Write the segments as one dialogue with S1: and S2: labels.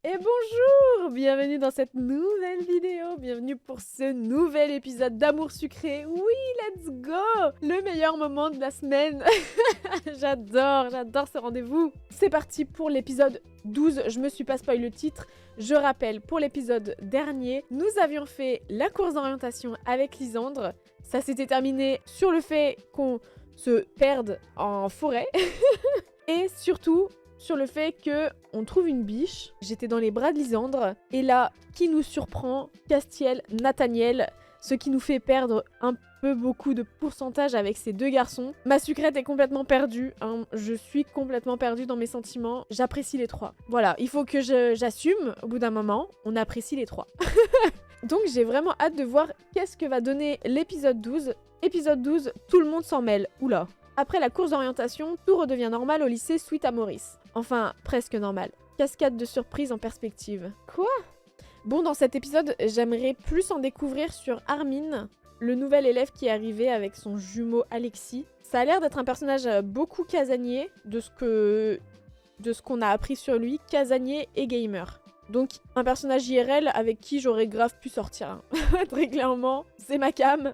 S1: Et bonjour! Bienvenue dans cette nouvelle vidéo, bienvenue pour ce nouvel épisode d'Amour Sucré. Oui, let's go! Le meilleur moment de la semaine. J'adore ce rendez-vous. C'est parti pour l'épisode 12, je me suis pas spoil le titre. Je rappelle, pour l'épisode dernier, nous avions fait la course d'orientation avec Lisandre. Ça s'était terminé sur le fait qu'on se perde en forêt. Et surtout, sur le fait que on trouve une biche. J'étais dans les bras de Lisandre. Et là, qui nous surprend? Castiel, Nathaniel. Ce qui nous fait perdre un peu beaucoup de pourcentage avec ces deux garçons. Ma sucrète est complètement perdue. Hein. Je suis complètement perdue dans mes sentiments. J'apprécie les trois. Voilà, il faut que j'assume. Au bout d'un moment, on apprécie les trois. Donc j'ai vraiment hâte de voir qu'est-ce que va donner l'épisode 12. Épisode 12, tout le monde s'en mêle. Oula. Après la course d'orientation, tout redevient normal au lycée suite à Maurice. Enfin, presque normal. Cascade de surprises en perspective. Quoi? Bon, dans cet épisode, j'aimerais plus en découvrir sur Armin, le nouvel élève qui est arrivé avec son jumeau Alexis. Ça a l'air d'être un personnage beaucoup casanier, de ce qu'on a appris sur lui, casanier et gamer. Donc, un personnage IRL avec qui j'aurais grave pu sortir. Hein. Très clairement, c'est ma cam.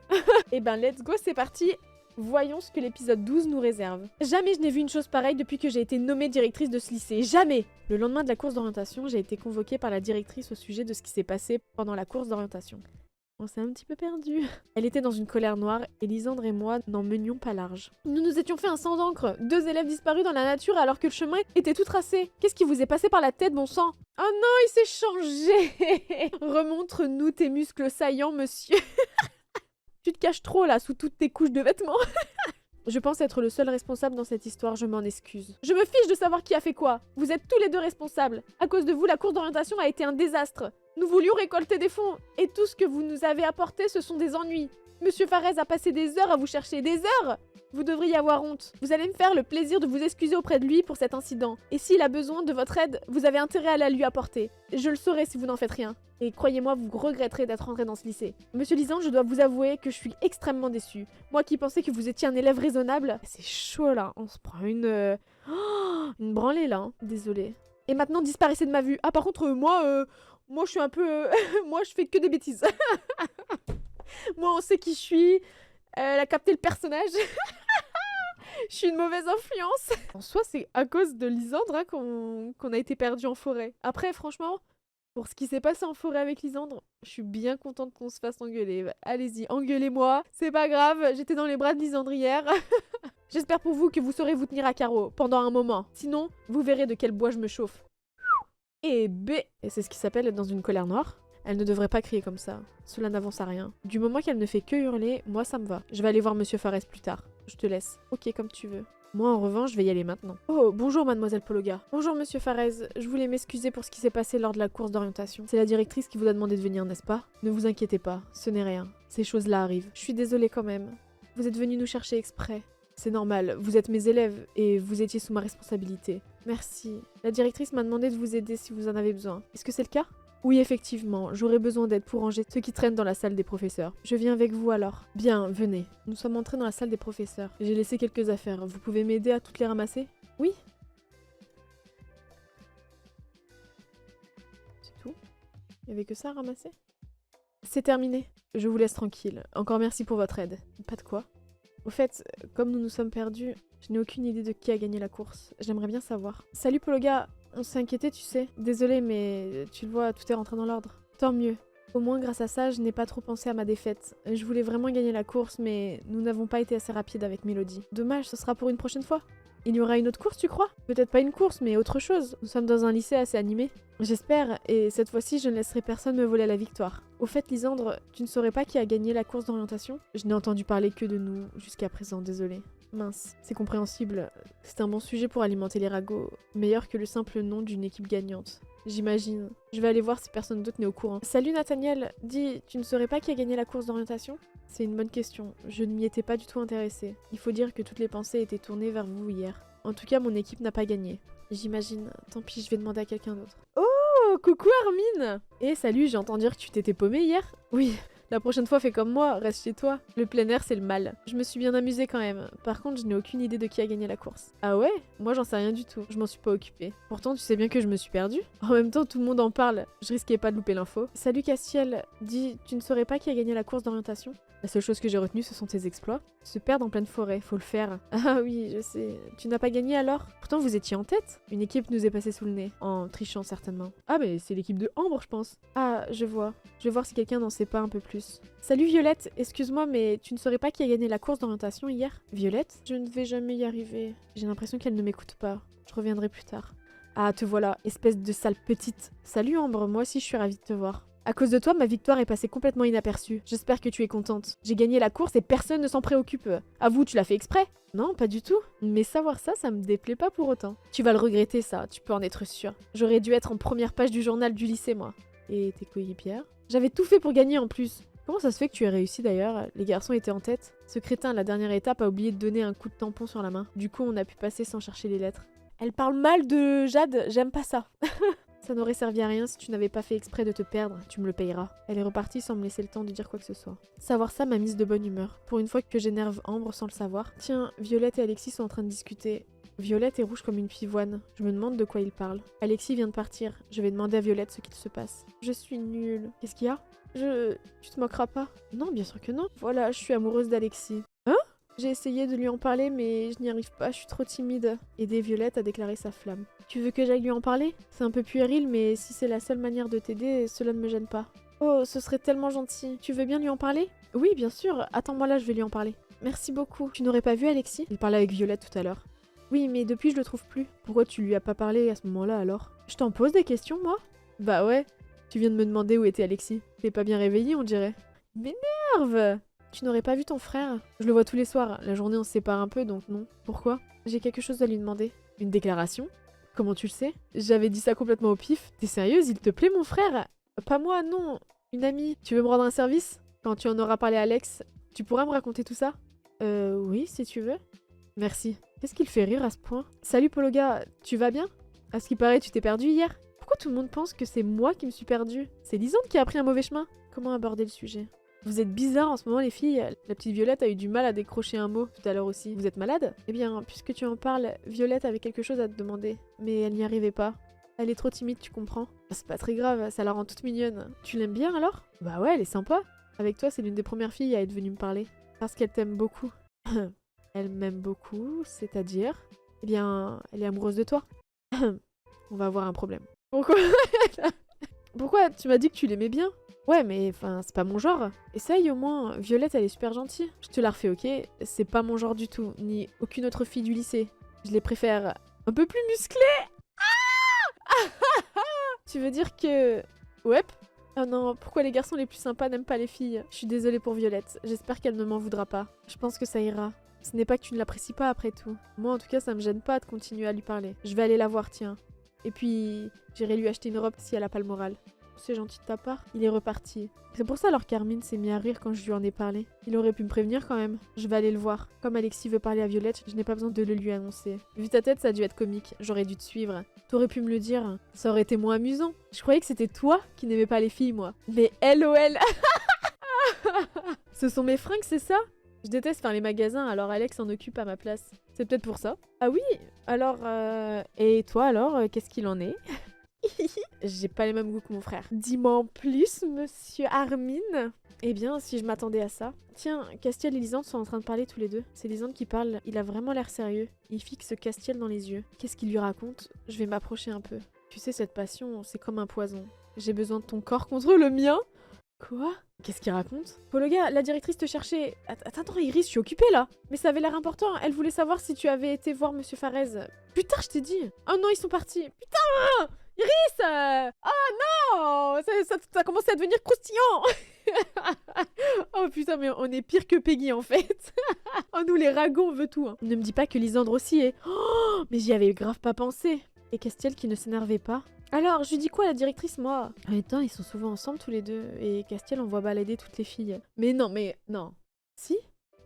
S1: Et ben, let's go, c'est parti. Voyons ce que l'épisode 12 nous réserve. Jamais je n'ai vu une chose pareille depuis que j'ai été nommée directrice de ce lycée. Jamais! Le lendemain de la course d'orientation, j'ai été convoquée par la directrice au sujet de ce qui s'est passé pendant la course d'orientation. On s'est un petit peu perdu. Elle était dans une colère noire et Lisandre et moi n'en menions pas large. Nous nous étions fait un sang d'encre. 2 élèves disparus dans la nature alors que le chemin était tout tracé. Qu'est-ce qui vous est passé par la tête, bon sang? Oh non, il s'est changé! Remontre-nous tes muscles saillants, monsieur. Tu te caches trop là, sous toutes tes couches de vêtements. Je pense être le seul responsable dans cette histoire, je m'en excuse. Je me fiche de savoir qui a fait quoi. Vous êtes tous les deux responsables. À cause de vous, la course d'orientation a été un désastre. Nous voulions récolter des fonds, et tout ce que vous nous avez apporté, ce sont des ennuis. Monsieur Farez a passé des heures à vous chercher, des heures! Vous devriez avoir honte. Vous allez me faire le plaisir de vous excuser auprès de lui pour cet incident. Et s'il a besoin de votre aide, vous avez intérêt à la lui apporter. Je le saurai si vous n'en faites rien. Et croyez-moi, vous regretterez d'être rentré dans ce lycée. Monsieur Lisandre, je dois vous avouer que je suis extrêmement déçue. Moi qui pensais que vous étiez un élève raisonnable... C'est chaud là, on se prend une branlée là, hein. Désolée. Et maintenant, disparaissez de ma vue. Ah par contre, moi je suis un peu... moi je fais que des bêtises. Moi on sait qui je suis. Elle a capté le personnage. Je suis une mauvaise influence. En soi, c'est à cause de Lisandre hein, qu'on a été perdu en forêt. Après, franchement, pour ce qui s'est passé en forêt avec Lisandre, je suis bien contente qu'on se fasse engueuler. Allez-y, engueulez-moi. C'est pas grave, j'étais dans les bras de Lisandre hier. J'espère pour vous que vous saurez vous tenir à carreau pendant un moment. Sinon, vous verrez de quel bois je me chauffe. Et B. Et c'est ce qui s'appelle être dans une colère noire. Elle ne devrait pas crier comme ça. Cela n'avance à rien. Du moment qu'elle ne fait que hurler, moi ça me va. Je vais aller voir Monsieur Farès plus tard. Je te laisse. Ok, comme tu veux. Moi, en revanche, je vais y aller maintenant. Oh, bonjour Mademoiselle Pologa. Bonjour Monsieur Farès. Je voulais m'excuser pour ce qui s'est passé lors de la course d'orientation. C'est la directrice qui vous a demandé de venir, n'est-ce pas? Ne vous inquiétez pas, ce n'est rien. Ces choses-là arrivent. Je suis désolée quand même. Vous êtes venus nous chercher exprès. C'est normal, vous êtes mes élèves et vous étiez sous ma responsabilité. Merci. La directrice m'a demandé de vous aider si vous en avez besoin. Est-ce que c'est le cas? Oui, effectivement, j'aurais besoin d'aide pour ranger ce qui traîne dans la salle des professeurs. Je viens avec vous alors. Bien, venez. Nous sommes entrés dans la salle des professeurs. J'ai laissé quelques affaires. Vous pouvez m'aider à toutes les ramasser? Oui. C'est tout? Il n'y avait que ça à ramasser? C'est terminé. Je vous laisse tranquille. Encore merci pour votre aide. Pas de quoi. Au fait, comme nous nous sommes perdus, je n'ai aucune idée de qui a gagné la course. J'aimerais bien savoir. Salut Pologa. On s'est inquiété, tu sais. Désolée, mais tu le vois, tout est rentré dans l'ordre. Tant mieux. Au moins, grâce à ça, je n'ai pas trop pensé à ma défaite. Je voulais vraiment gagner la course, mais nous n'avons pas été assez rapides avec Mélodie. Dommage, ce sera pour une prochaine fois. Il y aura une autre course, tu crois? Peut-être pas une course, mais autre chose. Nous sommes dans un lycée assez animé. J'espère, et cette fois-ci, je ne laisserai personne me voler la victoire. Au fait, Lisandre, tu ne saurais pas qui a gagné la course d'orientation? Je n'ai entendu parler que de nous jusqu'à présent, désolée. Mince, c'est compréhensible. C'est un bon sujet pour alimenter les ragots, meilleur que le simple nom d'une équipe gagnante. J'imagine. Je vais aller voir si personne d'autre n'est au courant. Salut Nathaniel, dis, tu ne saurais pas qui a gagné la course d'orientation? C'est une bonne question, je ne m'y étais pas du tout intéressée. Il faut dire que toutes les pensées étaient tournées vers vous hier. En tout cas, mon équipe n'a pas gagné. J'imagine. Tant pis, je vais demander à quelqu'un d'autre. Oh, coucou Armin! Eh, salut, j'ai entendu dire que tu t'étais paumée hier? Oui, La prochaine fois, fais comme moi, reste chez toi. Le plein air, c'est le mal. Je me suis bien amusée quand même. Par contre, je n'ai aucune idée de qui a gagné la course. Ah ouais? Moi, j'en sais rien du tout. Je m'en suis pas occupée. Pourtant, tu sais bien que je me suis perdue. En même temps, tout le monde en parle. Je risquais pas de louper l'info. Salut Castiel. Dis, tu ne saurais pas qui a gagné la course d'orientation? La seule chose que j'ai retenue, ce sont tes exploits. Se perdre en pleine forêt, faut le faire. Ah oui, je sais. Tu n'as pas gagné alors? Pourtant, vous étiez en tête. Une équipe nous est passée sous le nez. En trichant certainement. Ah mais c'est l'équipe de Ambre, je pense. Ah, je vois. Je vais voir si quelqu'un n'en sait pas un peu plus. Salut Violette, excuse-moi, mais tu ne saurais pas qui a gagné la course d'orientation hier? Violette? Je ne vais jamais y arriver. J'ai l'impression qu'elle ne m'écoute pas. Je reviendrai plus tard. Ah, te voilà, espèce de sale petite. Salut Ambre, moi aussi je suis ravie de te voir. À cause de toi, ma victoire est passée complètement inaperçue. J'espère que tu es contente. J'ai gagné la course et personne ne s'en préoccupe. Avoue, tu l'as fait exprès? Non, pas du tout. Mais savoir ça, ça me déplaît pas pour autant. Tu vas le regretter ça, tu peux en être sûre. J'aurais dû être en première page du journal du lycée, moi. Et tes coéquipières? J'avais tout fait pour gagner en plus. Comment ça se fait que tu aies réussi d'ailleurs? Les garçons étaient en tête. Ce crétin, à la dernière étape, a oublié de donner un coup de tampon sur la main. Du coup, on a pu passer sans chercher les lettres. Elle parle mal de Jade, j'aime pas ça. Ça n'aurait servi à rien si tu n'avais pas fait exprès de te perdre, tu me le payeras. Elle est repartie sans me laisser le temps de dire quoi que ce soit. Savoir ça m'a mise de bonne humeur. Pour une fois que j'énerve Ambre sans le savoir. Tiens, Violette et Alexis sont en train de discuter. Violette est rouge comme une pivoine. Je me demande de quoi ils parlent. Alexis vient de partir. Je vais demander à Violette ce qu'il se passe. Je suis nulle. Qu'est-ce qu'il y a? Tu te moqueras pas? Non, bien sûr que non. Voilà, je suis amoureuse d'Alexis. Hein? J'ai essayé de lui en parler, mais je n'y arrive pas, je suis trop timide. Aider Violette à déclarer sa flamme. Tu veux que j'aille lui en parler? C'est un peu puéril, mais si c'est la seule manière de t'aider, cela ne me gêne pas. Oh, ce serait tellement gentil. Tu veux bien lui en parler? Oui, bien sûr. Attends-moi là, je vais lui en parler. Merci beaucoup. Tu n'aurais pas vu Alexis? Il parlait avec Violette tout à l'heure. Oui, mais depuis, je le trouve plus. Pourquoi tu lui as pas parlé à ce moment-là, alors? Je t'en pose des questions, moi? Bah ouais. Tu viens de me demander où était Alexis. T'es pas bien réveillé, on dirait. Il m'énerve! Tu n'aurais pas vu ton frère? Je le vois tous les soirs. La journée, on se sépare un peu, donc non. Pourquoi? J'ai quelque chose à lui demander. Une déclaration? Comment tu le sais? J'avais dit ça complètement au pif. T'es sérieuse? Il te plaît, mon frère? Pas moi, non. Une amie. Tu veux me rendre un service? Quand tu en auras parlé à Alex, tu pourras me raconter tout ça? Oui, si tu veux. Merci. Qu'est-ce qu'il fait rire à ce point? Salut, Pologa. Tu vas bien? À ce qui paraît, tu t'es perdu hier? Pourquoi tout le monde pense que c'est moi qui me suis perdue? C'est Lisande qui a pris un mauvais chemin? Comment aborder le sujet? Vous êtes bizarres en ce moment les filles. La petite Violette a eu du mal à décrocher un mot tout à l'heure aussi. Vous êtes malade? Eh bien, puisque tu en parles, Violette avait quelque chose à te demander. Mais elle n'y arrivait pas. Elle est trop timide, tu comprends? C'est pas très grave, ça la rend toute mignonne. Tu l'aimes bien alors? Bah ouais, elle est sympa. Avec toi, c'est l'une des premières filles à être venue me parler. Parce qu'elle t'aime beaucoup. Elle m'aime beaucoup, c'est-à-dire? Eh bien, elle est amoureuse de toi. On va avoir un problème. Pourquoi? Pourquoi? Tu m'as dit que tu l'aimais bien? Ouais, mais enfin, c'est pas mon genre. Essaye au moins. Violette, elle est super gentille. Je te la refais, ok? C'est pas mon genre du tout, ni aucune autre fille du lycée. Je les préfère un peu plus musclées. Ah! Tu veux dire que... Ouais. Oh non, pourquoi les garçons les plus sympas n'aiment pas les filles? Je suis désolée pour Violette. J'espère qu'elle ne m'en voudra pas. Je pense que ça ira. Ce n'est pas que tu ne l'apprécies pas après tout. Moi, en tout cas, ça me gêne pas de continuer à lui parler. Je vais aller la voir, tiens. Et puis, j'irai lui acheter une robe si elle a pas le moral. C'est gentil de ta part. Il est reparti. C'est pour ça alors Carmine s'est mis à rire quand je lui en ai parlé. Il aurait pu me prévenir quand même. Je vais aller le voir. Comme Alexis veut parler à Violette, je n'ai pas besoin de le lui annoncer. Vu ta tête, ça a dû être comique. J'aurais dû te suivre. T'aurais pu me le dire. Ça aurait été moins amusant. Je croyais que c'était toi qui n'aimais pas les filles, moi. Mais LOL. Ce sont mes fringues, c'est ça? Je déteste faire les magasins, alors Alex s'en occupe à ma place. C'est peut-être pour ça. Ah oui? Alors, Et toi alors, qu'est-ce qu'il en est? J'ai pas les mêmes goûts que mon frère. Dis-moi en plus, monsieur Armin. Eh bien, si je m'attendais à ça. Tiens, Castiel et Lisande sont en train de parler tous les deux. C'est Lisande qui parle, il a vraiment l'air sérieux. Il fixe Castiel dans les yeux. Qu'est-ce qu'il lui raconte? Je vais m'approcher un peu. Tu sais, cette passion, c'est comme un poison. J'ai besoin de ton corps contre le mien. Quoi? Qu'est-ce qu'il raconte? Pologa, la directrice te cherchait. Attends, Iris, je suis occupée là. Mais ça avait l'air important. Elle voulait savoir si tu avais été voir Monsieur Farez. Plus tard, je t'ai dit. Oh non, ils sont partis. Putain! Iris! Oh non! Ça commence à devenir croustillant! Oh putain, mais on est pire que Peggy en fait. Oh, nous les ragots, on veut tout. Hein. Ne me dis pas que Lisandre aussi est. Oh, mais j'y avais grave pas pensé. Et Castiel qui ne s'énervait pas. Alors, je lui dis quoi à la directrice, moi? En même temps, ils sont souvent ensemble tous les deux. Et Castiel envoie balader toutes les filles. Mais non. Si?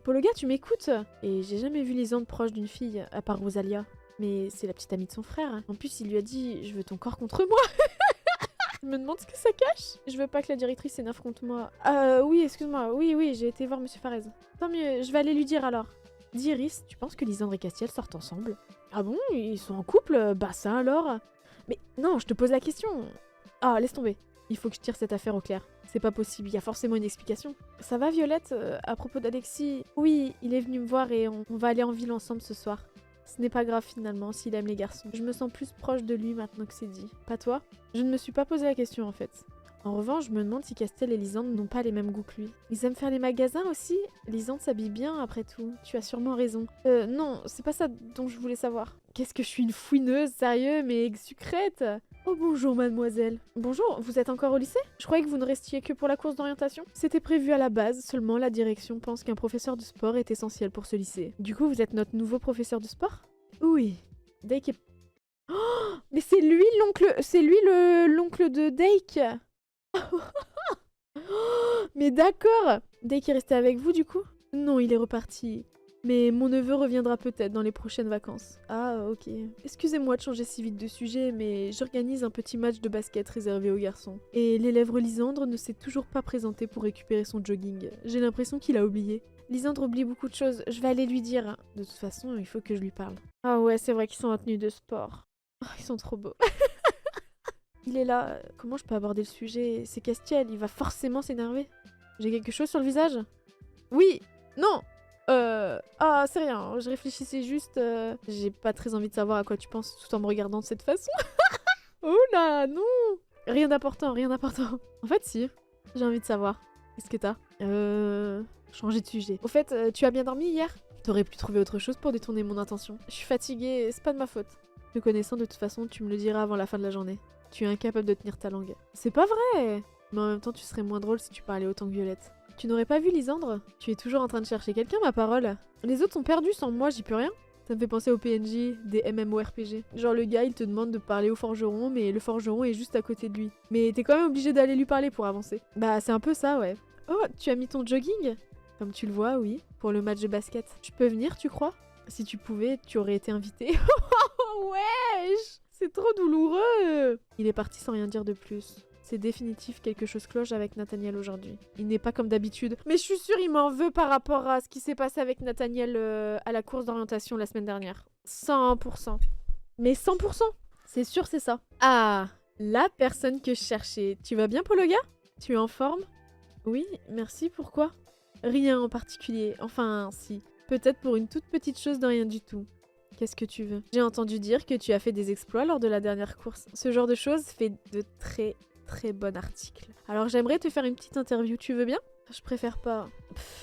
S1: Pologa, tu m'écoutes? Et j'ai jamais vu Lisandre proche d'une fille, à part Rosalia. Mais c'est la petite amie de son frère. En plus, il lui a dit « Je veux ton corps contre moi !» Je me demande ce que ça cache. Je veux pas que la directrice s'énerve contre moi. Oui, excuse-moi. Oui, j'ai été voir Monsieur Farez. Tant mieux, je vais aller lui dire alors. Dis Iris, tu penses que Lisandre et Castiel sortent ensemble? Ah bon, ils sont en couple? Bah ça alors. Mais non, je te pose la question. Ah, laisse tomber. Il faut que je tire cette affaire au clair. C'est pas possible, il y a forcément une explication. Ça va Violette, à propos d'Alexis? Oui, il est venu me voir et on va aller en ville ensemble ce soir. Ce n'est pas grave finalement s'il aime les garçons. Je me sens plus proche de lui maintenant que c'est dit. Pas toi? Je ne me suis pas posé la question en fait. En revanche, je me demande si Castiel et Lisandre n'ont pas les mêmes goûts que lui. Ils aiment faire les magasins aussi? Lisandre s'habille bien après tout. Tu as sûrement raison. Non, c'est pas ça dont je voulais savoir. Qu'est-ce que je suis une fouineuse, sérieux, mais sucrète? Oh bonjour mademoiselle. Bonjour, vous êtes encore au lycée? Je croyais que vous ne restiez que pour la course d'orientation. C'était prévu à la base, seulement la direction pense qu'un professeur de sport est essentiel pour ce lycée. Du coup, vous êtes notre nouveau professeur de sport? Oui. Dake est... Oh, mais c'est lui l'oncle... C'est lui l'oncle de Dake. Mais d'accord. Dake est resté avec vous du coup? Non, il est reparti. Mais mon neveu reviendra peut-être dans les prochaines vacances. Ah, ok. Excusez-moi de changer si vite de sujet, mais j'organise un petit match de basket réservé aux garçons. Et l'élève Lisandre ne s'est toujours pas présenté pour récupérer son jogging. J'ai l'impression qu'il a oublié. Lisandre oublie beaucoup de choses, je vais aller lui dire. De toute façon, il faut que je lui parle. Ah ouais, c'est vrai qu'ils sont en tenue de sport. Oh, ils sont trop beaux. Il est là. Comment je peux aborder le sujet? C'est Castiel, il va forcément s'énerver. J'ai quelque chose sur le visage? Oui! Non! Ah, c'est rien, je réfléchissais juste... J'ai pas très envie de savoir à quoi tu penses tout en me regardant de cette façon. Oh là, non! Rien d'important, rien d'important. En fait, si. J'ai envie de savoir. Qu'est-ce que t'as? Changer de sujet. Au fait, tu as bien dormi hier? T'aurais pu trouver autre chose pour détourner mon attention. Je suis fatiguée, c'est pas de ma faute. Me connaissant, de toute façon, tu me le diras avant la fin de la journée. Tu es incapable de tenir ta langue. C'est pas vrai! Mais en même temps, tu serais moins drôle si tu parlais autant que Violette. Tu n'aurais pas vu Lisandre? Tu es toujours en train de chercher quelqu'un, ma parole. Les autres sont perdus sans moi, j'y peux rien. Ça me fait penser aux PNJ, des MMORPG. Genre le gars, il te demande de parler au forgeron, mais le forgeron est juste à côté de lui. Mais t'es quand même obligé d'aller lui parler pour avancer. Bah c'est un peu ça, ouais. Oh, tu as mis ton jogging? Comme tu le vois, oui, pour le match de basket. Je peux venir, tu crois? Si tu pouvais, tu aurais été invité. Oh wesh! C'est trop douloureux! Il est parti sans rien dire de plus. C'est définitif, quelque chose cloche avec Nathaniel aujourd'hui. Il n'est pas comme d'habitude. Mais je suis sûre il m'en veut par rapport à ce qui s'est passé avec Nathaniel à la course d'orientation la semaine dernière. 100%. Mais 100%! C'est sûr, c'est ça. Ah, la personne que je cherchais. Tu vas bien, Pologa? Tu es en forme? Oui, merci, pourquoi? Rien en particulier. Enfin, si. Peut-être pour une toute petite chose de rien du tout. Qu'est-ce que tu veux? J'ai entendu dire que tu as fait des exploits lors de la dernière course. Ce genre de choses fait de très bon article. Alors j'aimerais te faire une petite interview, tu veux bien? Je préfère pas.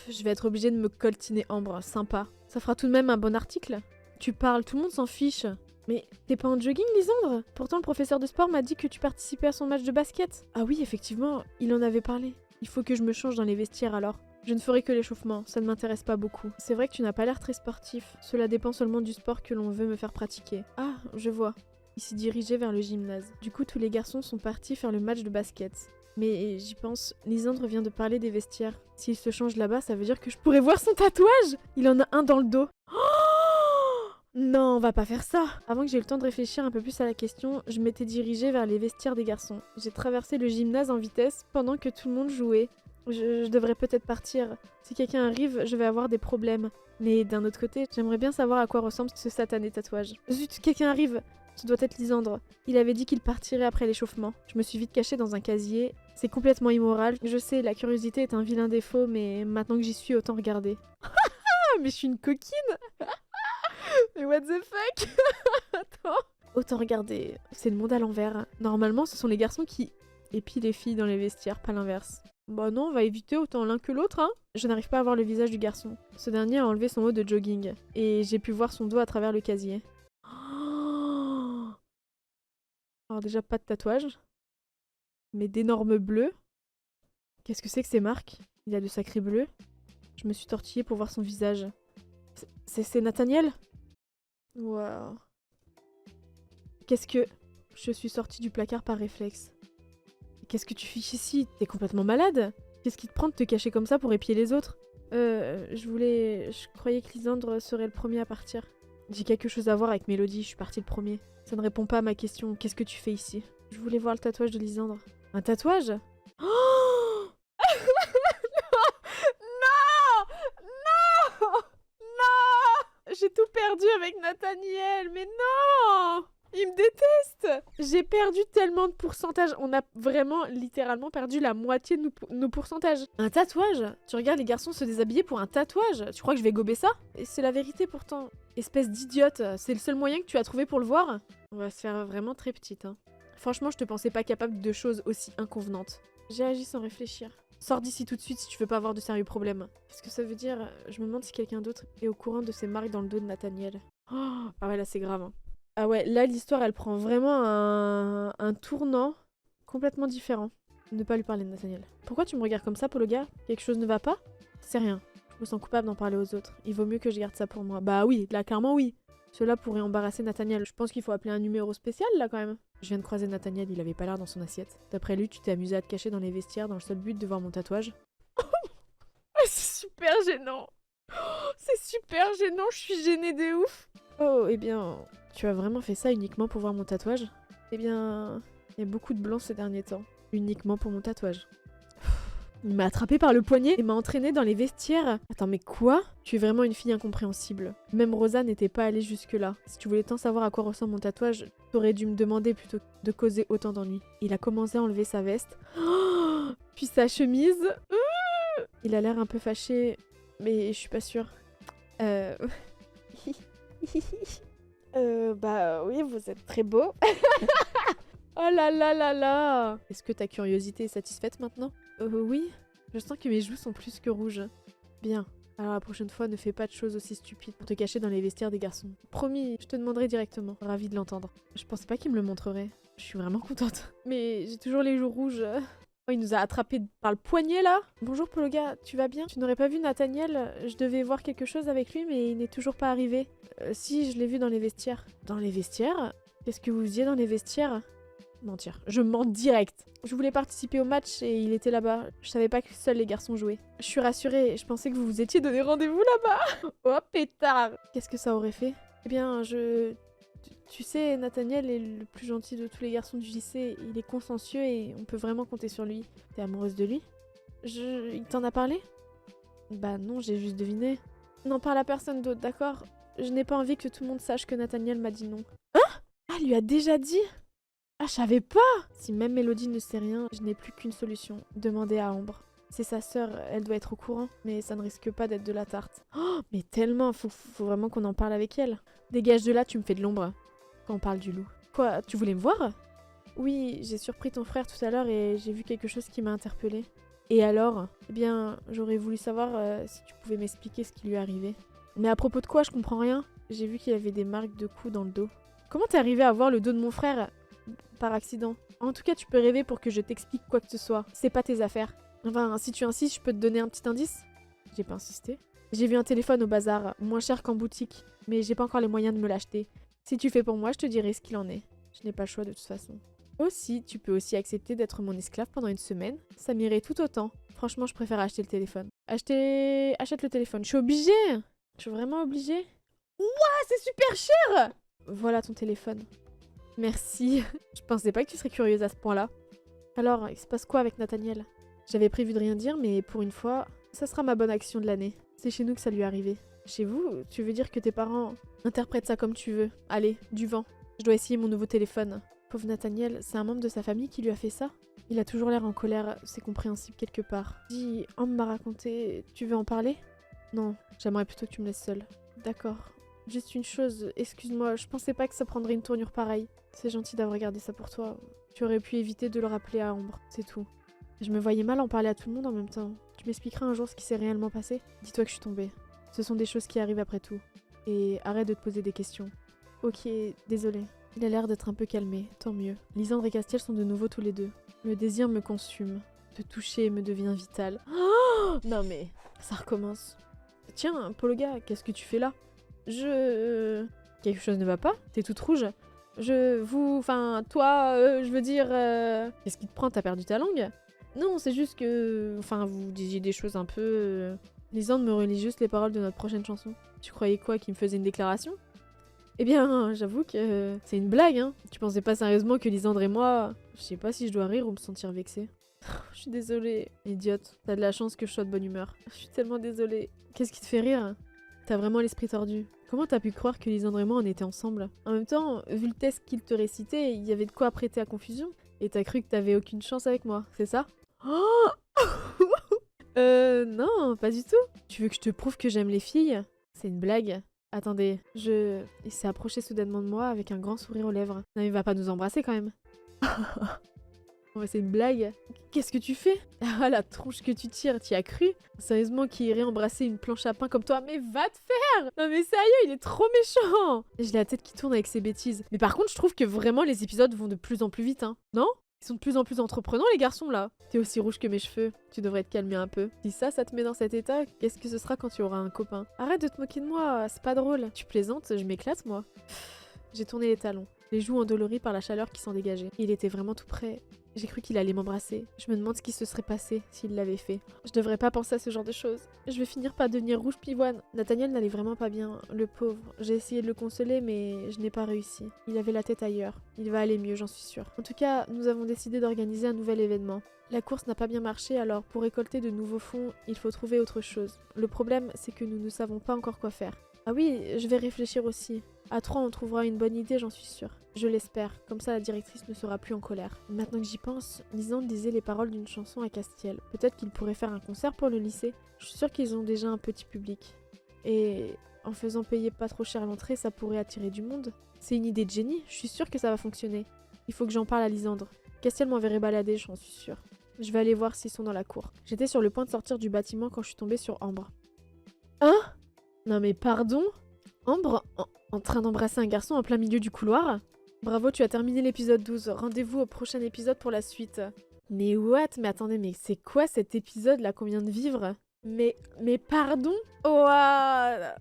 S1: Je vais être obligée de me coltiner Ambre, sympa. Ça fera tout de même un bon article. Tu parles, tout le monde s'en fiche. Mais t'es pas en jogging, Lisandre? Pourtant le professeur de sport m'a dit que tu participais à son match de basket. Ah oui, effectivement, il en avait parlé. Il faut que je me change dans les vestiaires alors. Je ne ferai que l'échauffement, ça ne m'intéresse pas beaucoup. C'est vrai que tu n'as pas l'air très sportif. Cela dépend seulement du sport que l'on veut me faire pratiquer. Ah, je vois. Il s'est dirigé vers le gymnase. Du coup, tous les garçons sont partis faire le match de basket. Mais j'y pense, Lisandre vient de parler des vestiaires. S'il se change là-bas, ça veut dire que je pourrais voir son tatouage! Il en a un dans le dos. Oh non, on va pas faire ça! Avant que j'ai eu le temps de réfléchir un peu plus à la question, je m'étais dirigée vers les vestiaires des garçons. J'ai traversé le gymnase en vitesse pendant que tout le monde jouait. Je devrais peut-être partir. Si quelqu'un arrive, je vais avoir des problèmes. Mais d'un autre côté, j'aimerais bien savoir à quoi ressemble ce satané tatouage. Zut, quelqu'un arrive! Ce doit être Lisandre. Il avait dit qu'il partirait après l'échauffement. Je me suis vite cachée dans un casier. C'est complètement immoral. Je sais, la curiosité est un vilain défaut, mais maintenant que j'y suis, autant regarder. Ah, mais je suis une coquine! Mais what the fuck? Attends. Autant regarder. C'est le monde à l'envers. Normalement, ce sont les garçons qui épient les filles dans les vestiaires, pas l'inverse. Bah non, on va éviter autant l'un que l'autre, hein. Je n'arrive pas à voir le visage du garçon. Ce dernier a enlevé son haut de jogging. Et j'ai pu voir son dos à travers le casier. Alors déjà, pas de tatouage. Mais d'énormes bleus. Qu'est-ce que c'est que ces marques? Il a de sacrés bleus. Je me suis tortillée pour voir son visage. C'est Nathaniel? Waouh. Qu'est-ce que... Je suis sortie du placard par réflexe. Qu'est-ce que tu fiches ici? T'es complètement malade? Qu'est-ce qui te prend de te cacher comme ça pour épier les autres? Je croyais que Lisandre serait le premier à partir. J'ai quelque chose à voir avec Mélodie, je suis partie le premier. Ça ne répond pas à ma question, qu'est-ce que tu fais ici? Je voulais voir le tatouage de Lisandre. Un tatouage? Oh non! Non! Non! J'ai tout perdu avec Nathaniel, mais non! Il me déteste! J'ai perdu tellement de pourcentage. On a vraiment, littéralement perdu la moitié de nos pourcentages. Un tatouage? Tu regardes les garçons se déshabiller pour un tatouage? Tu crois que je vais gober ça? Et c'est la vérité pourtant. Espèce d'idiote, c'est le seul moyen que tu as trouvé pour le voir? On va se faire vraiment très petite, hein. Franchement, je te pensais pas capable de choses aussi inconvenantes. J'ai agi sans réfléchir. Sors d'ici tout de suite si tu veux pas avoir de sérieux problèmes. Qu'est-ce que ça veut dire? Je me demande si quelqu'un d'autre est au courant de ces marques dans le dos de Nathaniel. Oh, ah ouais, là c'est grave, hein. Ah ouais, là l'histoire elle prend vraiment un tournant complètement différent. Ne pas lui parler de Nathaniel. Pourquoi tu me regardes comme ça, Polo gars? Quelque chose ne va pas? C'est rien. Je me sens coupable d'en parler aux autres. Il vaut mieux que je garde ça pour moi. Bah oui, là clairement oui. Cela pourrait embarrasser Nathaniel. Je pense qu'il faut appeler un numéro spécial là quand même. Je viens de croiser Nathaniel, il avait pas l'air dans son assiette. D'après lui, tu t'es amusé à te cacher dans les vestiaires dans le seul but de voir mon tatouage. C'est super gênant. C'est super gênant, je suis gênée de ouf. Oh, eh bien, tu as vraiment fait ça uniquement pour voir mon tatouage? Eh bien, il y a beaucoup de blanc ces derniers temps. Uniquement pour mon tatouage. Il m'a attrapé par le poignet et m'a entraîné dans les vestiaires. Attends, mais quoi? Tu es vraiment une fille incompréhensible. Même Rosa n'était pas allée jusque-là. Si tu voulais tant savoir à quoi ressemble mon tatouage, t'aurais dû me demander plutôt que de causer autant d'ennuis. Il a commencé à enlever sa veste. Oh, puis sa chemise. Il a l'air un peu fâché, mais je suis pas sûre. Bah oui, vous êtes très beau. Oh là là là là! Est-ce que ta curiosité est satisfaite maintenant? Oui. Je sens que mes joues sont plus que rouges. Bien. Alors la prochaine fois, ne fais pas de choses aussi stupides pour te cacher dans les vestiaires des garçons. Promis, je te demanderai directement. Ravi de l'entendre. Je pensais pas qu'il me le montrerait. Je suis vraiment contente. Mais j'ai toujours les joues rouges. Oh, il nous a attrapés par le poignet là. Bonjour Pologa, tu vas bien? Tu n'aurais pas vu Nathaniel? Je devais voir quelque chose avec lui, mais il n'est toujours pas arrivé. Si, je l'ai vu dans les vestiaires. Dans les vestiaires? Qu'est-ce que vous faisiez dans les vestiaires? Mentir. Je mens direct. Je voulais participer au match et il était là-bas. Je savais pas que seuls les garçons jouaient. Je suis rassurée, je pensais que vous vous étiez donné rendez-vous là-bas. Oh pétard! Qu'est-ce que ça aurait fait? Eh bien, tu sais, Nathaniel est le plus gentil de tous les garçons du lycée. Il est consciencieux et on peut vraiment compter sur lui. T'es amoureuse de lui? Il t'en a parlé? Bah non, j'ai juste deviné. N'en parle à personne d'autre, d'accord? Je n'ai pas envie que tout le monde sache que Nathaniel m'a dit non. Hein? Ah, lui a déjà dit? Ah, je savais pas! Si même Mélodie ne sait rien, je n'ai plus qu'une solution. Demander à Ambre. C'est sa sœur, elle doit être au courant, mais ça ne risque pas d'être de la tarte. Oh, mais tellement, faut vraiment qu'on en parle avec elle. Dégage de là, tu me fais de l'ombre. Quand on parle du loup. Quoi, tu voulais me voir? Oui, j'ai surpris ton frère tout à l'heure et j'ai vu quelque chose qui m'a interpellée. Et alors? Eh bien, j'aurais voulu savoir si tu pouvais m'expliquer ce qui lui est arrivé. Mais à propos de quoi, je comprends rien. J'ai vu qu'il avait des marques de coups dans le dos. Comment t'es arrivé à voir le dos de mon frère? Par accident. En tout cas, tu peux rêver pour que je t'explique quoi que ce soit. C'est pas tes affaires. Enfin, si tu insistes, je peux te donner un petit indice? J'ai pas insisté. J'ai vu un téléphone au bazar, moins cher qu'en boutique, mais j'ai pas encore les moyens de me l'acheter. Si tu fais pour moi, je te dirai ce qu'il en est. Je n'ai pas le choix de toute façon. Aussi, tu peux aussi accepter d'être mon esclave pendant une semaine. Ça m'irait tout autant. Franchement, je préfère acheter le téléphone. Achète le téléphone. Je suis obligée. Je suis vraiment obligée. Ouah, c'est super cher! Voilà ton téléphone. Merci. Je pensais pas que tu serais curieuse à ce point-là. Alors, il se passe quoi avec Nathaniel? J'avais prévu de rien dire, mais pour une fois, ça sera ma bonne action de l'année. C'est chez nous que ça lui est arrivé. Chez vous? Tu veux dire que tes parents interprètent ça comme tu veux? Allez, du vent. Je dois essayer mon nouveau téléphone. Pauvre Nathaniel, c'est un membre de sa famille qui lui a fait ça? Il a toujours l'air en colère, c'est compréhensible quelque part. Dis, Ambre m'a raconté, tu veux en parler? Non, j'aimerais plutôt que tu me laisses seule. D'accord. Juste une chose, excuse-moi, je pensais pas que ça prendrait une tournure pareille. C'est gentil d'avoir regardé ça pour toi. Tu aurais pu éviter de le rappeler à Ambre, c'est tout. Je me voyais mal en parler à tout le monde en même temps. Tu m'expliqueras un jour ce qui s'est réellement passé? Dis-toi que je suis tombée. Ce sont des choses qui arrivent après tout. Et arrête de te poser des questions. Ok, désolée. Il a l'air d'être un peu calmé, tant mieux. Lisandre et Castiel sont de nouveau tous les deux. Le désir me consume. Te toucher me devient vital. Oh non mais, ça recommence. Tiens, Pologa, qu'est-ce que tu fais là? Quelque chose ne va pas? T'es toute rouge? Enfin, toi, je veux dire... Qu'est-ce qui te prend? T'as perdu ta langue? Non, c'est juste que... Enfin, vous disiez des choses un peu... Lisandre me relie juste les paroles de notre prochaine chanson. Tu croyais quoi, qu'il me faisait une déclaration? Eh bien, j'avoue que c'est une blague, hein. Tu pensais pas sérieusement que Lisandre et moi... Je sais pas si je dois rire ou me sentir vexée. Je suis désolée, idiote. T'as de la chance que je sois de bonne humeur. Je suis tellement désolée. Qu'est-ce qui te fait rire? T'as vraiment l'esprit tordu. Comment t'as pu croire que Lisandre et moi on était ensemble? En même temps, vu le test qu'il te récitait, il y avait de quoi prêter à confusion. Et t'as cru que t'avais aucune chance avec moi, c'est ça? Oh non, pas du tout. Tu veux que je te prouve que j'aime les filles? C'est une blague. Attendez, Il s'est approché soudainement de moi avec un grand sourire aux lèvres. Non, il va pas nous embrasser quand même. Ouais, c'est une blague. Qu'est-ce que tu fais? Ah, la tronche que tu tires, t'y as cru? Sérieusement, qui irait embrasser une planche à pain comme toi? Mais va te faire! Non mais sérieux, il est trop méchant! J'ai la tête qui tourne avec ses bêtises. Mais par contre, je trouve que vraiment les épisodes vont de plus en plus vite, hein. Non? Ils sont de plus en plus entreprenants, les garçons, là. T'es aussi rouge que mes cheveux. Tu devrais te calmer un peu. Si ça te met dans cet état, qu'est-ce que ce sera quand tu auras un copain? Arrête de te moquer de moi, c'est pas drôle. Tu plaisantes, je m'éclate, moi. J'ai tourné les talons, les joues endolories par la chaleur qui s'en dégageait. Il était vraiment tout près. J'ai cru qu'il allait m'embrasser. Je me demande ce qui se serait passé s'il l'avait fait. Je devrais pas penser à ce genre de choses. Je vais finir par devenir rouge pivoine. Nathaniel n'allait vraiment pas bien, le pauvre. J'ai essayé de le consoler, mais je n'ai pas réussi. Il avait la tête ailleurs. Il va aller mieux, j'en suis sûre. En tout cas, nous avons décidé d'organiser un nouvel événement. La course n'a pas bien marché, alors pour récolter de nouveaux fonds, il faut trouver autre chose. Le problème, c'est que nous ne savons pas encore quoi faire. Ah oui, je vais réfléchir aussi. À 3, on trouvera une bonne idée, j'en suis sûre. Je l'espère, comme ça la directrice ne sera plus en colère. Maintenant que j'y pense, Lisande disait les paroles d'une chanson à Castiel. Peut-être qu'ils pourraient faire un concert pour le lycée. Je suis sûre qu'ils ont déjà un petit public. Et en faisant payer pas trop cher l'entrée, ça pourrait attirer du monde. C'est une idée de génie, je suis sûre que ça va fonctionner. Il faut que j'en parle à Lisandre. Castiel m'enverrait balader, j'en suis sûre. Je vais aller voir s'ils sont dans la cour. J'étais sur le point de sortir du bâtiment quand je suis tombée sur Ambre. Hein? Non mais pardon? Ambre en train d'embrasser un garçon en plein milieu du couloir? Bravo, tu as terminé l'épisode 12. Rendez-vous au prochain épisode pour la suite. Mais what? Mais attendez, mais c'est quoi cet épisode là qu'on vient de vivre? Mais pardon? Ouah,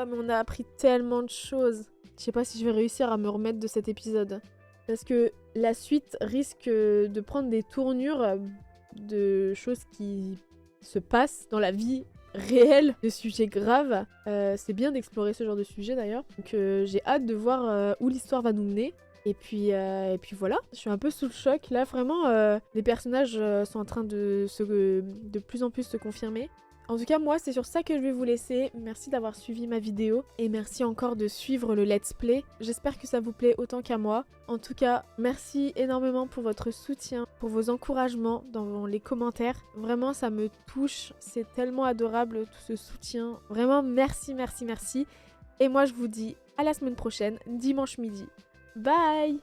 S1: mais on a appris tellement de choses. Je sais pas si je vais réussir à me remettre de cet épisode. Parce que la suite risque de prendre des tournures de choses qui se passent dans la vie réel de sujets graves. C'est bien d'explorer ce genre de sujet d'ailleurs. Donc j'ai hâte de voir où l'histoire va nous mener. Et puis voilà, je suis un peu sous le choc. Là vraiment, les personnages sont en train de plus en plus se confirmer. En tout cas, moi, c'est sur ça que je vais vous laisser. Merci d'avoir suivi ma vidéo et merci encore de suivre le let's play. J'espère que ça vous plaît autant qu'à moi. En tout cas, merci énormément pour votre soutien, pour vos encouragements dans les commentaires. Vraiment, ça me touche. C'est tellement adorable tout ce soutien. Vraiment, merci. Et moi, je vous dis à la semaine prochaine, dimanche midi. Bye!